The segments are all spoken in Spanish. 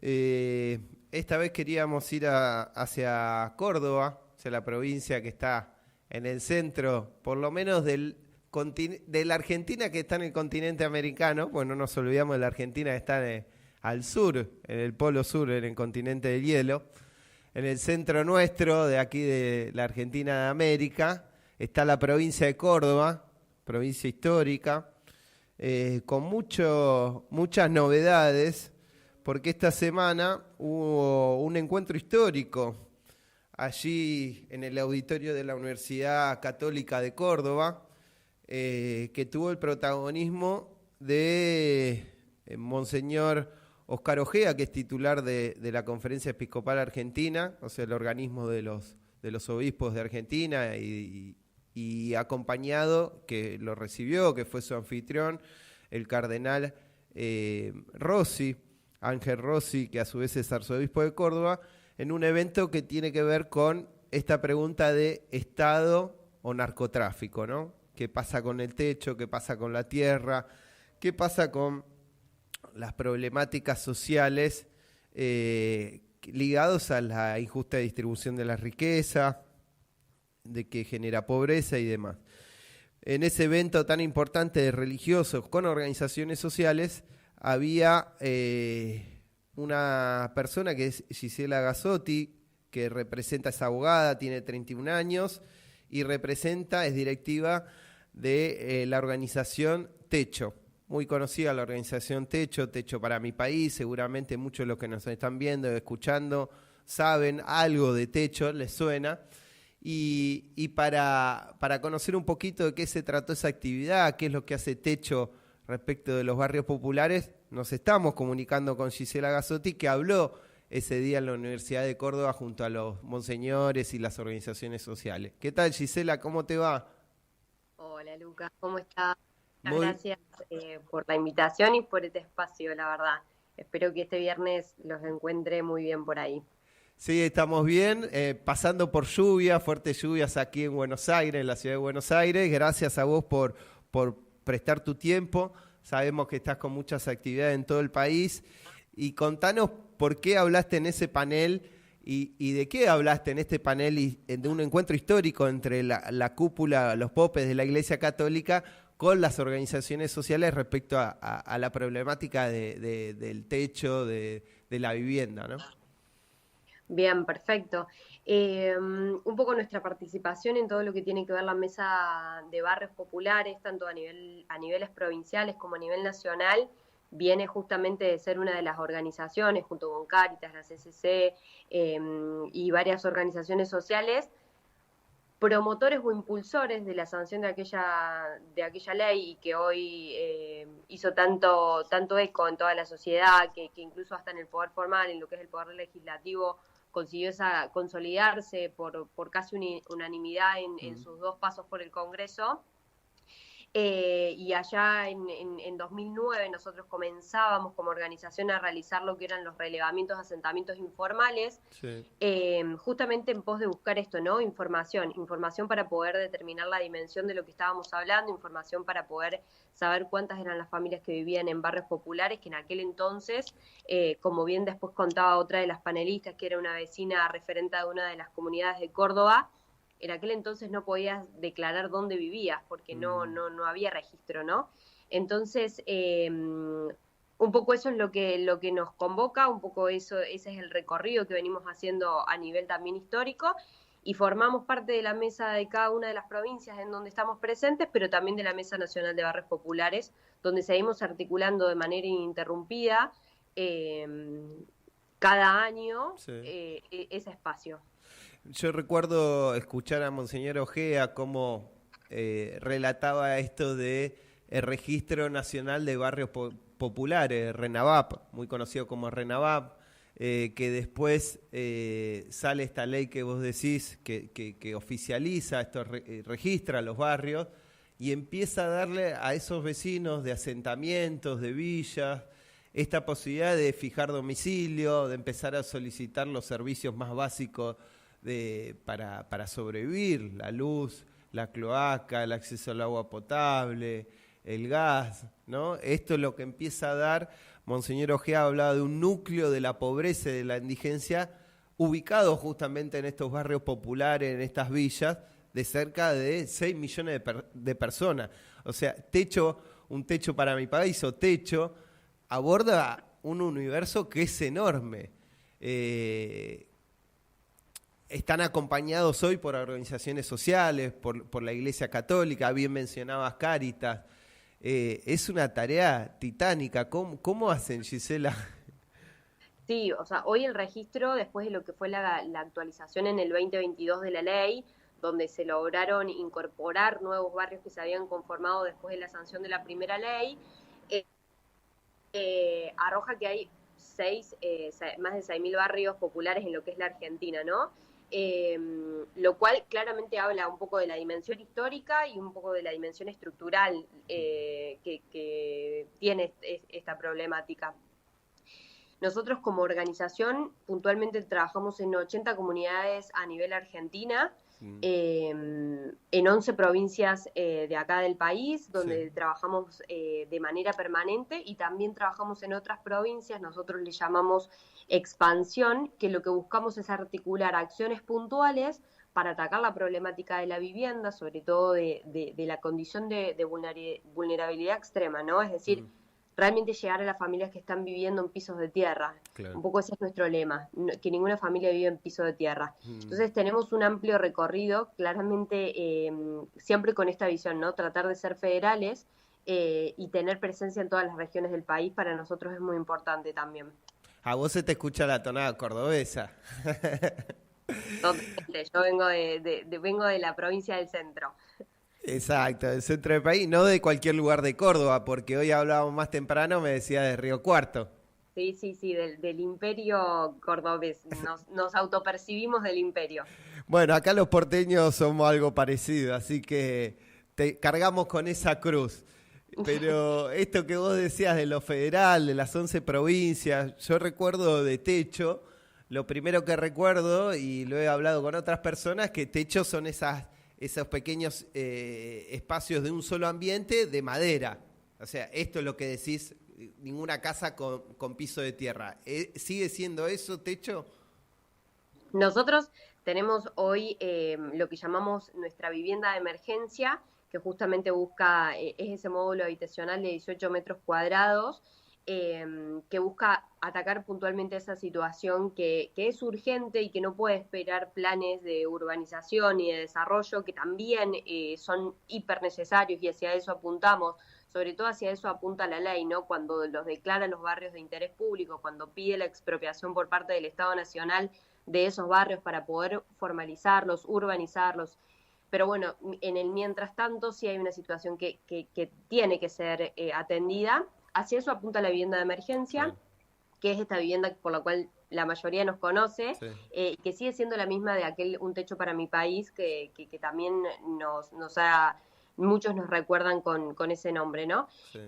Esta vez queríamos ir hacia Córdoba, hacia la provincia que está en el centro, por lo menos de la Argentina que está en el continente americano, pues no nos olvidamos de la Argentina que está al sur, en el polo sur, en el continente del hielo. En el centro nuestro, de aquí de la Argentina de América, está la provincia de Córdoba, provincia histórica, con muchas novedades, porque esta semana hubo un encuentro histórico allí en el auditorio de la Universidad Católica de Córdoba, que tuvo el protagonismo de Monseñor Óscar Ojea, que es titular de la Conferencia Episcopal Argentina, o sea, el organismo de los obispos de Argentina, y acompañado, que lo recibió, que fue su anfitrión, el cardenal Rossi, Ángel Rossi, que a su vez es arzobispo de Córdoba, en un evento que tiene que ver con esta pregunta de Estado o narcotráfico, ¿no? ¿Qué pasa con el techo? ¿Qué pasa con la tierra? ¿Qué pasa con las problemáticas sociales ligados a la injusta distribución de la riqueza, de que genera pobreza y demás? En ese evento tan importante de religiosos con organizaciones sociales había una persona que es Gisela Gazzotti, que representa, es abogada, tiene 31 años y es directiva de la organización Techo. Muy conocida la organización Techo, Techo para mi país. Seguramente muchos de los que nos están viendo, escuchando, saben algo de Techo, les suena. Y para conocer un poquito de qué se trató esa actividad, qué es lo que hace Techo respecto de los barrios populares, nos estamos comunicando con Gisela Gazzotti, que habló ese día en la Universidad de Córdoba junto a los monseñores y las organizaciones sociales. ¿Qué tal, Gisela? ¿Cómo te va? Hola Lucas, ¿cómo estás? Muchas Muy, gracias por la invitación y por este espacio, la verdad. Espero que este viernes los encuentre muy bien por ahí. sí, estamos bien, pasando por lluvia, fuertes lluvias aquí en Buenos Aires, en la ciudad de Buenos Aires. Gracias a vos por prestar tu tiempo. Sabemos que estás con muchas actividades en todo el país. Y contanos por qué hablaste en ese panel y de qué hablaste en este panel de un encuentro histórico entre la cúpula, los popes de la Iglesia Católica con las organizaciones sociales respecto a la problemática del techo, de la vivienda, ¿no? Bien, perfecto. Un poco nuestra participación en todo lo que tiene que ver la mesa de barrios populares, tanto a niveles provinciales como a nivel nacional, viene justamente de ser una de las organizaciones, junto con Cáritas, la CCC y varias organizaciones sociales, promotores o impulsores de la sanción de aquella ley y que hoy hizo tanto eco en toda la sociedad, que incluso hasta en el poder formal, en lo que es el poder legislativo, consiguió consolidarse por casi unanimidad en sus dos pasos por el Congreso. Y allá en 2009 nosotros comenzábamos como organización a realizar lo que eran los relevamientos de asentamientos informales, Sí. justamente en pos de buscar esto, ¿no? Información para poder determinar la dimensión de lo que estábamos hablando, información para poder saber cuántas eran las familias que vivían en barrios populares, que en aquel entonces, como bien después contaba otra de las panelistas, que era una vecina referente de una de las comunidades de Córdoba, en aquel entonces no podías declarar dónde vivías porque no había registro, ¿no? Entonces, un poco eso es lo que nos convoca, un poco ese es el recorrido que venimos haciendo a nivel también histórico y formamos parte de la mesa de cada una de las provincias en donde estamos presentes, pero también de la Mesa Nacional de Barrios Populares, donde seguimos articulando de manera ininterrumpida cada año Sí. ese espacio. Yo recuerdo escuchar a Monseñor Ojea cómo relataba esto de el Registro Nacional de Barrios Populares, RENAVAP, muy conocido como RENAVAP, que después sale esta ley que vos decís, que oficializa, esto registra los barrios y empieza a darle a esos vecinos de asentamientos, de villas, esta posibilidad de fijar domicilio, de empezar a solicitar los servicios más básicos para sobrevivir, la luz, la cloaca, el acceso al agua potable, el gas, ¿no? Esto es lo que empieza a dar Monseñor Ojea hablaba de un núcleo de la pobreza y de la indigencia ubicado justamente en estos barrios populares, en estas villas, de cerca de 6 millones de personas. O sea, un techo para mi país o techo, aborda un universo que es enorme. Están acompañados hoy por organizaciones sociales, por la Iglesia Católica, bien mencionabas Cáritas. Es una tarea titánica. ¿Cómo hacen, Gisela? Sí, o sea, hoy el registro, después de lo que fue la actualización en el 2022 de la ley, donde se lograron incorporar nuevos barrios que se habían conformado después de la sanción de la primera ley, arroja que hay más de 6.000 barrios populares en lo que es la Argentina, ¿no? Lo cual claramente habla un poco de la dimensión histórica y un poco de la dimensión estructural que tiene esta problemática. Nosotros como organización puntualmente trabajamos en 80 comunidades a nivel Argentina, en 11 provincias de acá del país, donde trabajamos de manera permanente, y también trabajamos en otras provincias. Nosotros le llamamos expansión, que lo que buscamos es articular acciones puntuales para atacar la problemática de la vivienda, sobre todo de la condición de vulnerabilidad extrema, ¿no? Es decir, realmente llegar a las familias que están viviendo en pisos de tierra. Claro. Un poco ese es nuestro lema, que ninguna familia vive en piso de tierra. Entonces tenemos un amplio recorrido, claramente siempre con esta visión, ¿no? Tratar de ser federales y tener presencia en todas las regiones del país para nosotros es muy importante también. A vos se te escucha la tonada cordobesa. Totalmente. Yo vengo de la provincia del centro. Exacto, del centro del país, no de cualquier lugar de Córdoba, porque hoy hablábamos más temprano, me decía de Río Cuarto. Sí, del imperio cordobés, nos autopercibimos del imperio. Bueno, acá los porteños somos algo parecido, así que te cargamos con esa cruz. Pero esto que vos decías de lo federal, de las 11 provincias, yo recuerdo de techo, lo primero que recuerdo, y lo he hablado con otras personas, que techo son esos pequeños espacios de un solo ambiente de madera. O sea, esto es lo que decís, ninguna casa con piso de tierra. ¿Sigue siendo eso, techo? Nosotros tenemos hoy lo que llamamos nuestra vivienda de emergencia, que justamente busca, es ese módulo habitacional de 18 metros cuadrados, que busca atacar puntualmente esa situación que es urgente y que no puede esperar planes de urbanización y de desarrollo, que también son hiper necesarios, y hacia eso apuntamos, sobre todo hacia eso apunta la ley, ¿no? Cuando los declara los barrios de interés público, cuando pide la expropiación por parte del Estado Nacional de esos barrios para poder formalizarlos, urbanizarlos. Pero bueno, en el mientras tanto sí hay una situación que tiene que ser atendida. Hacia eso apunta la vivienda de emergencia, que es esta vivienda por la cual la mayoría nos conoce, que sigue siendo la misma de Un Techo para Mi País, que también muchos nos recuerdan con ese nombre, ¿no? Sí.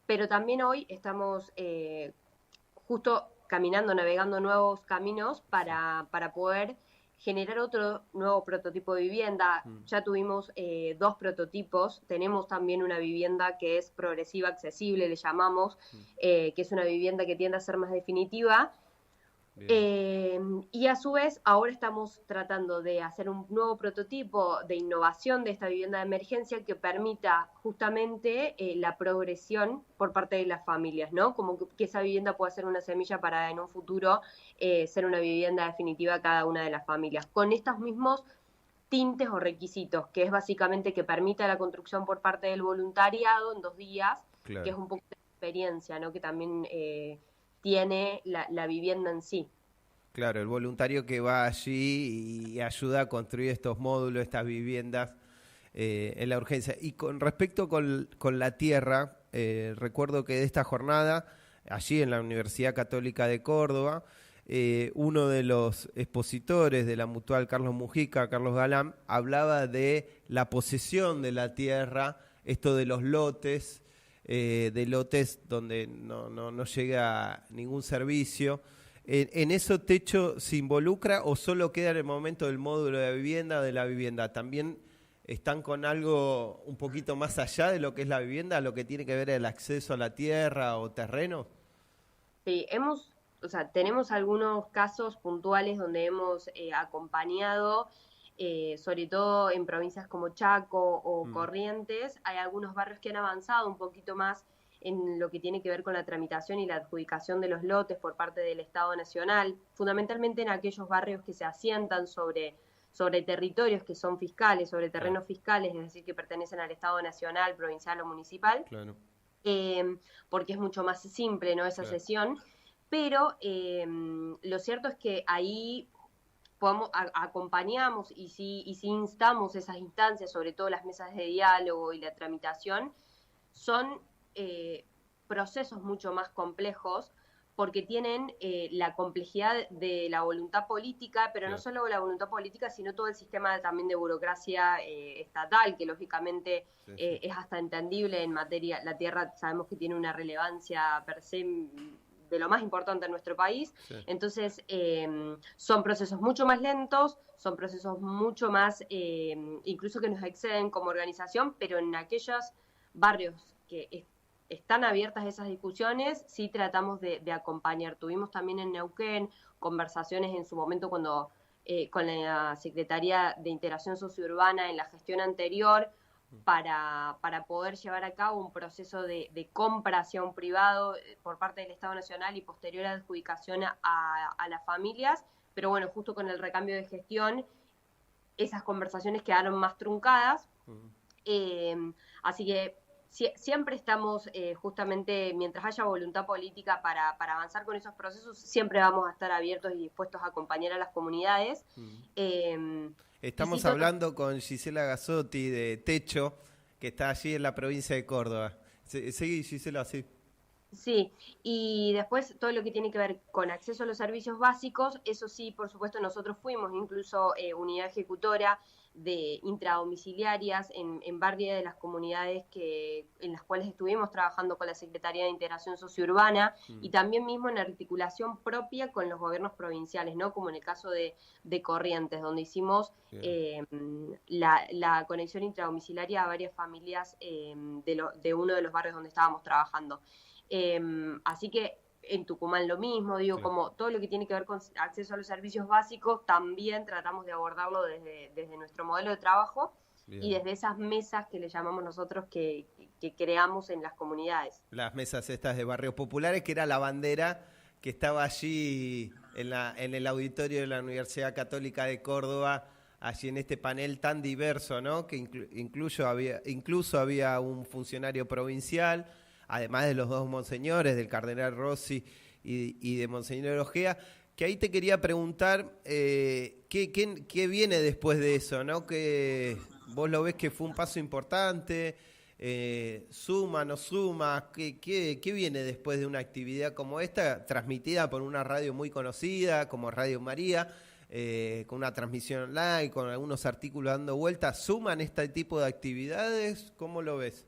Pero también hoy estamos justo navegando nuevos caminos para poder generar otro nuevo prototipo de vivienda. Ya tuvimos 2 prototipos, tenemos también una vivienda que es progresiva, accesible, le llamamos, que es una vivienda que tiende a ser más definitiva. Y a su vez, ahora estamos tratando de hacer un nuevo prototipo de innovación de esta vivienda de emergencia que permita justamente la progresión por parte de las familias, ¿no? Como que esa vivienda pueda ser una semilla para en un futuro ser una vivienda definitiva cada una de las familias, con estos mismos tintes o requisitos, que es básicamente que permita la construcción por parte del voluntariado en 2 días, claro, que es un poco de experiencia, ¿no? Que también tiene la vivienda en sí. Claro, el voluntario que va allí y ayuda a construir estos módulos, estas viviendas en la urgencia. Y con respecto con la tierra, recuerdo que de esta jornada, allí en la Universidad Católica de Córdoba, uno de los expositores de la Mutual Carlos Mujica, Carlos Galán, hablaba de la posesión de la tierra, esto de los lotes, donde no llega ningún servicio. ¿En eso techo se involucra o solo queda en el momento del módulo de la vivienda? También están con algo un poquito más allá de lo que es la vivienda, lo que tiene que ver el acceso a la tierra o terreno. Sí, o sea, tenemos algunos casos puntuales donde hemos acompañado, sobre todo en provincias como Chaco o Mm, Corrientes, hay algunos barrios que han avanzado un poquito más en lo que tiene que ver con la tramitación y la adjudicación de los lotes por parte del Estado Nacional, fundamentalmente en aquellos barrios que se asientan sobre territorios que son fiscales, sobre claro, terrenos fiscales, es decir, que pertenecen al Estado Nacional, provincial o municipal, claro, porque es mucho más simple, ¿no? Esa claro. sesión. Pero lo cierto es que ahí acompañamos y sí instamos esas instancias, sobre todo las mesas de diálogo y la tramitación, son procesos mucho más complejos porque tienen la complejidad de la voluntad política, pero no Claro. solo la voluntad política, sino todo el sistema también de burocracia estatal, que lógicamente Sí, sí. es hasta entendible en materia, la tierra sabemos que tiene una relevancia per se de lo más importante en nuestro país, Sí. entonces son procesos mucho más lentos, son procesos mucho más, incluso que nos exceden como organización, pero en aquellos barrios que están abiertas esas discusiones, sí tratamos de acompañar. Tuvimos también en Neuquén conversaciones en su momento cuando con la Secretaría de Integración Sociourbana en la gestión anterior para poder llevar a cabo un proceso de compra hacia un privado por parte del Estado Nacional y posterior adjudicación a las familias, pero bueno, justo con el recambio de gestión, esas conversaciones quedaron más truncadas. Mm. Eh, Así que siempre estamos, justamente, mientras haya voluntad política para avanzar con esos procesos, siempre vamos a estar abiertos y dispuestos a acompañar a las comunidades. Mm. Eh, y sí, Estamos hablando con Gisela Gazzotti de Techo, que está allí en la provincia de Córdoba. Seguí, Gisela, sí. sí, y después todo lo que tiene que ver con acceso a los servicios básicos, eso sí, por supuesto, nosotros fuimos incluso unidad ejecutora de intradomiciliarias en varias de las comunidades en las cuales estuvimos trabajando con la Secretaría de Integración Sociourbana Mm. y también mismo en articulación propia con los gobiernos provinciales, ¿no? Como en el caso de Corrientes, donde hicimos Bien. la conexión intradomiciliaria a varias familias de uno de los barrios donde estábamos trabajando. Así que en Tucumán lo mismo, digo, Claro. como todo lo que tiene que ver con acceso a los servicios básicos, también tratamos de abordarlo desde nuestro modelo de trabajo y Bien. desde esas mesas que le llamamos nosotros que creamos en las comunidades. Las mesas estas de barrios populares, que era la bandera que estaba allí en el auditorio de la Universidad Católica de Córdoba, allí en este panel tan diverso, ¿no? Que incluso había un funcionario provincial, además de los dos monseñores, del cardenal Rossi y de Monseñor Ojea, que ahí te quería preguntar qué viene después de eso, ¿no? Que vos lo ves que fue un paso importante, suma, no suma, ¿qué viene después de una actividad como esta, transmitida por una radio muy conocida como Radio María, con una transmisión online, con algunos artículos dando vueltas? ¿Suman este tipo de actividades? ¿Cómo lo ves?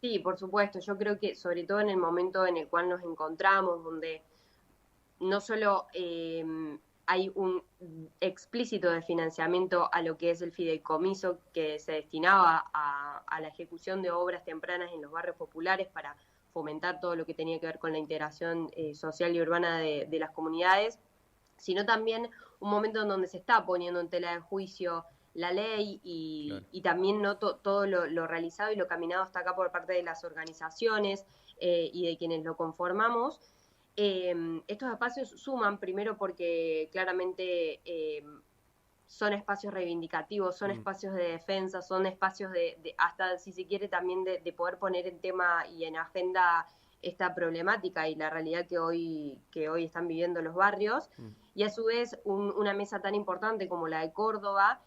Sí, por supuesto, yo creo que sobre todo en el momento en el cual nos encontramos, donde no solo hay un explícito de financiamiento a lo que es el fideicomiso que se destinaba a la ejecución de obras tempranas en los barrios populares para fomentar todo lo que tenía que ver con la integración social y urbana de las comunidades, sino también un momento en donde se está poniendo en tela de juicio la ley Claro. y también no todo lo realizado y lo caminado hasta acá por parte de las organizaciones y de quienes lo conformamos. Estos espacios suman primero porque claramente son espacios reivindicativos, son Mm. espacios de defensa, son espacios hasta si se quiere también de poder poner en tema y en agenda esta problemática y la realidad que hoy están viviendo los barrios. Mm. Y a su vez una mesa tan importante como la de Córdoba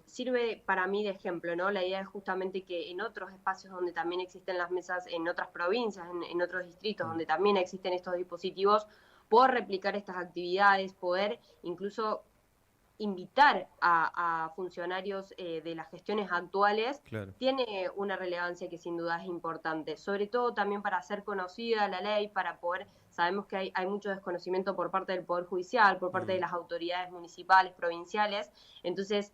sirve para mí de ejemplo, ¿no? La idea es justamente que en otros espacios donde también existen las mesas, en otras provincias, en otros distritos Mm. donde también existen estos dispositivos, poder replicar estas actividades, poder incluso invitar a funcionarios de las gestiones actuales, Claro. tiene una relevancia que sin duda es importante, sobre todo también para hacer conocida la ley, para poder, sabemos que hay mucho desconocimiento por parte del Poder Judicial, por parte de Mm. las autoridades municipales, provinciales, entonces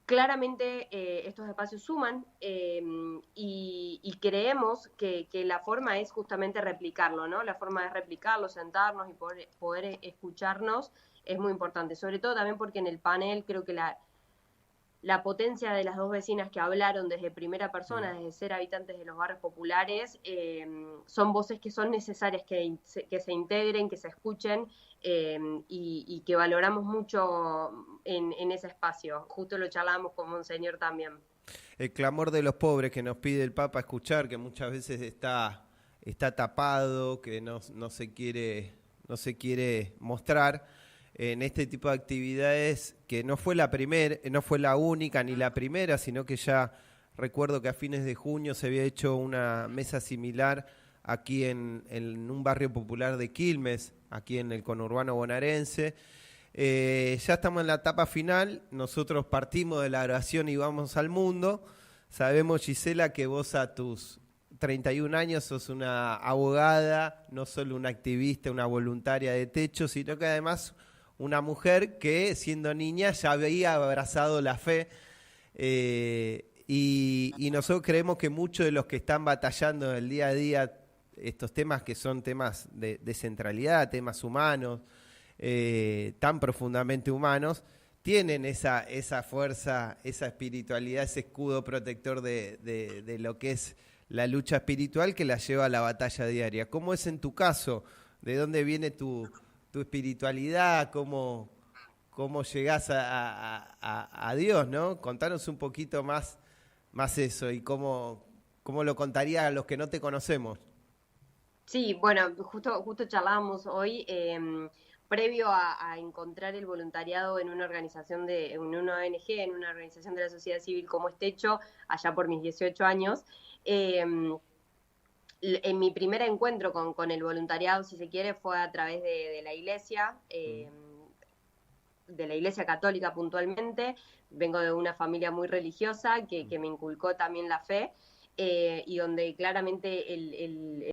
Claramente estos espacios suman y creemos que la forma es justamente replicarlo, ¿no? La forma es replicarlo, sentarnos y poder escucharnos es muy importante, sobre todo también porque en el panel creo que la potencia de las dos vecinas que hablaron desde primera Mm. persona, desde ser habitantes de los barrios populares, son voces que son necesarias que se integren, que se escuchen y que valoramos mucho en ese espacio. Justo lo charlábamos con Monseñor también. El clamor de los pobres que nos pide el Papa escuchar, que muchas veces está tapado, que no se quiere mostrar en este tipo de actividades, que no fue la primera, no fue la única ni la primera, sino que ya recuerdo que a fines de junio se había hecho una mesa similar aquí en un barrio popular de Quilmes, aquí en el conurbano bonaerense. Ya estamos en la etapa final, nosotros partimos de la oración y vamos al mundo. Sabemos, Gisela, que vos a tus 31 años sos una abogada, no solo una activista, una voluntaria de techo, sino que además una mujer que siendo niña ya había abrazado la fe. Y nosotros creemos que muchos de los que están batallando en el día a día estos temas que son temas de centralidad, temas humanos, tan profundamente humanos, tienen esa fuerza, esa espiritualidad, ese escudo protector de lo que es la lucha espiritual que la lleva a la batalla diaria. ¿Cómo es en tu caso? ¿De dónde viene tu espiritualidad? ¿Cómo llegás a Dios, ¿no? Contanos un poquito más eso y cómo lo contarías a los que no te conocemos. Sí, bueno, justo charlábamos hoy, previo a encontrar el voluntariado en una organización en una ONG, en una organización de la sociedad civil como este hecho, allá por mis 18 años. En mi primer encuentro con el voluntariado, si se quiere, fue a través Mm. de la iglesia católica puntualmente. Vengo de una familia muy religiosa Mm. que me inculcó también la fe y donde claramente